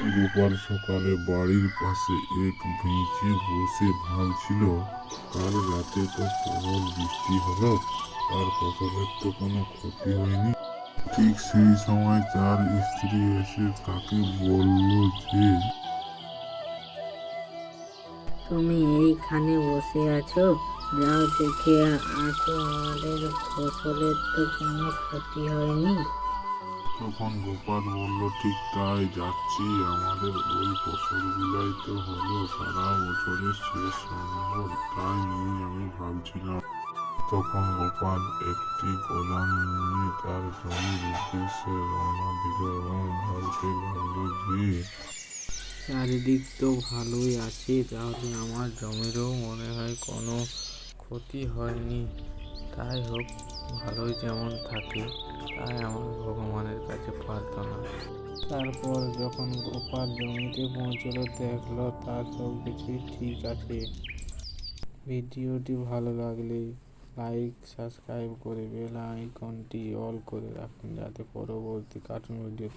গোপাল সকালে বাড়ির পাশে এক বেঞ্চে বসে ভাবছিল, কাল রাতে তো প্রবল বৃষ্টি হলো, তার ফসলের তো কোনো ক্ষতি হয়নি। ঠিক সেই সময় তার স্ত্রী এসে তাকে বলল যে, তুমি এইখানে বসে আছো, যাও দেখে আসো আমাদের ফসলের তো কোনো ক্ষতি হয়নি। তখন গোপাল বলল, ঠিক তাই, যাচ্ছি। আমাদের ওই ফসলগুলাই তো হলো সারা বছরের শেষ সম্বল, তাই নিয়ে আমি ভাবছিলাম। তখন গোপাল একটি কলাম নিয়ে তার জমির উদ্দেশ্যে রওনা দিল এবং ভাবতে লাগলো যে, চারিদিক তো ভালোই আছে, তাহলে আমার জমিরও মনে হয় কোনো ক্ষতি হয়নি। তাই হোক, ভালোই যেমন থাকে তাই আমার ভগবানের কাছে প্রার্থনা। তারপর যখন গোপাল জমিতে পৌঁছলো, দেখলো তার সব কিছুই ঠিক আছে। ভিডিওটি ভালো লাগলে লাইক, সাবস্ক্রাইব করে বেল আইকনটি অল করে রাখুন, যাতে পরবর্তী কার্টুন ভিডিও